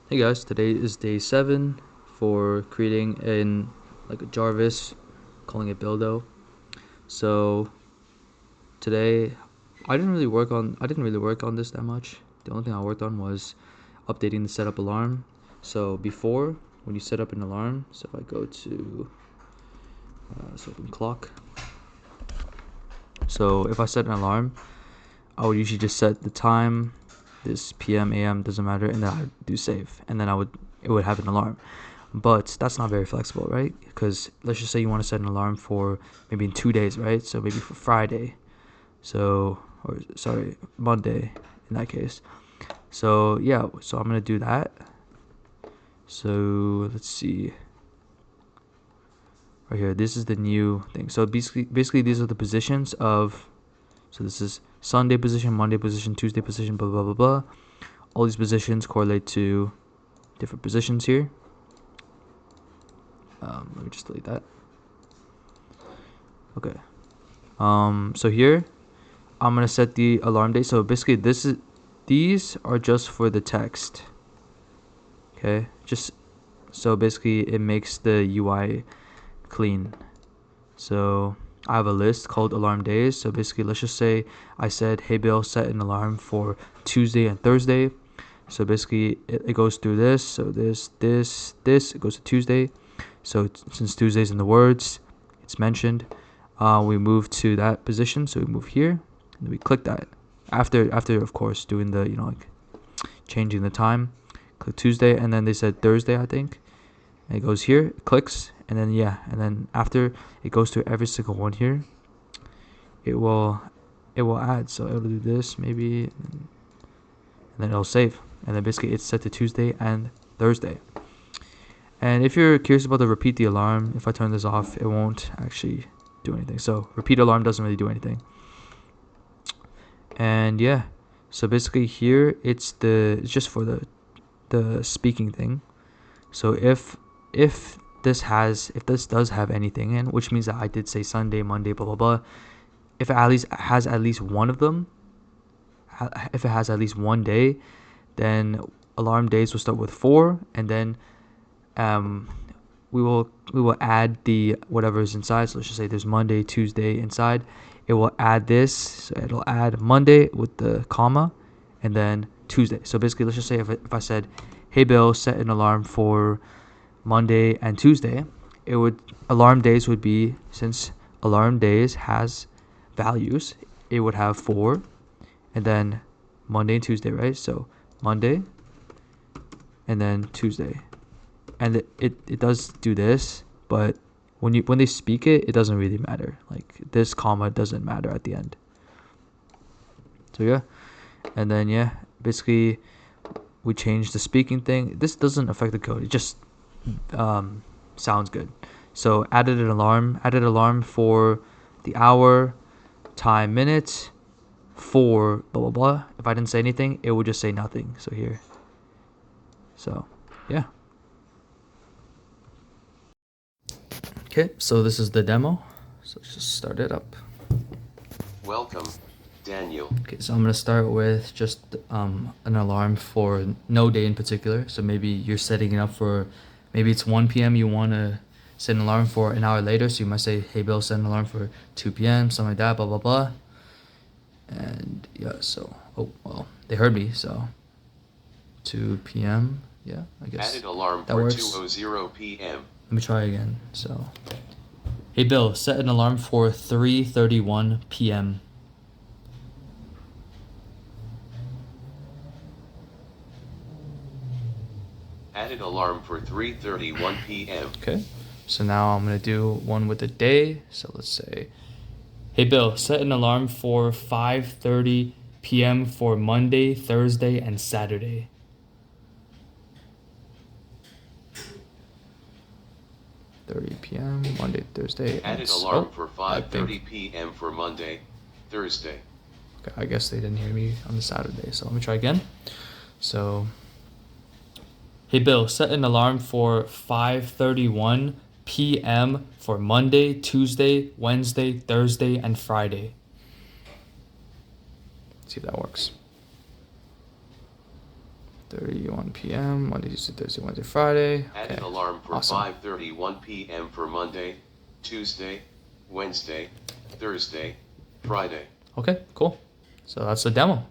Hey guys, today is day 7 for creating a Jarvis, calling it Buildo. So today I didn't really work on this that much. The only thing I worked on was updating the setup alarm. So before, when you set up an alarm, so if I go to open clock. So if I set an alarm, I would usually just set the time, this PM, AM, doesn't matter, and then I would do save, and then it would have an alarm. But that's not very flexible, right? Because let's just say you want to set an alarm for maybe in 2 days, right? So maybe for Friday, or sorry, Monday in that case. So yeah, so I'm gonna do that. So let's see. Right here, this is the new thing. So basically these are the positions of. So this is Sunday position, Monday position, Tuesday position, blah blah blah blah. All these positions correlate to different positions here. Let me just delete that. Okay. So here, I'm gonna set the alarm date. So basically, these are just for the text. Okay, just so basically it makes the UI clean. So I have a list called alarm days. So basically, let's just say I said, "Hey Bill, set an alarm for Tuesday and Thursday." So basically, it goes through this. So this, it goes to Tuesday. So since Tuesday's in the words, it's mentioned. We move to that position. So we move here, and we click that. After of course doing the changing the time, click Tuesday, and then they said Thursday, I think. And it goes here, it clicks, and then and then after it goes to every single one here, it will add. So it'll do this maybe, and then it'll save, and then basically it's set to Tuesday and Thursday. And if you're curious about the repeat the alarm, if I turn this off, it won't actually do anything. So repeat alarm doesn't really do anything. And yeah, so basically here it's just for the speaking thing. So if this does have anything in, which means that I did say Sunday, Monday, blah blah blah. If it at least has at least one of them, if it has at least one day, then alarm days will start with 4, and then we will add the whatever is inside. So let's just say there's Monday, Tuesday inside. It will add this. So it'll add Monday with the comma, and then Tuesday. So basically, let's just say if I said, "Hey Bill, set an alarm for Monday and Tuesday," alarm days would be, since alarm days has values, it would have 4, and then Monday and Tuesday, right? So Monday, and then Tuesday. And it does do this, but when they speak it, it doesn't really matter. Like this comma doesn't matter at the end. So yeah, and then basically we change the speaking thing. This doesn't affect the code. It just sounds good. So added alarm for the hour, time, minutes, for blah blah blah. If I didn't say anything, it would just say nothing. So here. So yeah. Okay, so this is the demo. So let's just start it up. Welcome, Daniel. Okay, so I'm gonna start with just an alarm for no day in particular. So maybe you're setting it up for, maybe it's 1 p.m. You wanna set an alarm for an hour later. So you might say, "Hey Bill, set an alarm for 2 p.m." Something like that. Blah blah blah. And yeah, so they heard me. So 2 p.m. Yeah, I guess Added alarm that for works. 2:00 p.m. Let me try again. So, "Hey Bill, set an alarm for 3:31 p.m." Added alarm for 3:31 p.m. Okay. So now I'm gonna do one with the day. So let's say, "Hey Bill, set an alarm for 5:30 p.m. for Monday, Thursday, and Saturday." 30 p.m. Monday, Thursday, Added alarm for 5:30 p.m. for Monday, Thursday. Okay, I guess they didn't hear me on the Saturday. So let me try again. So, "Hey Bill, set an alarm for 5:31 p.m. for Monday, Tuesday, Wednesday, Thursday, and Friday." See if that works. 5:31 p.m. Monday, Tuesday, Thursday, Wednesday, Friday. Add Okay. an alarm for Awesome. 5:31 p.m. for Monday, Tuesday, Wednesday, Thursday, Friday. Okay, cool. So that's the demo.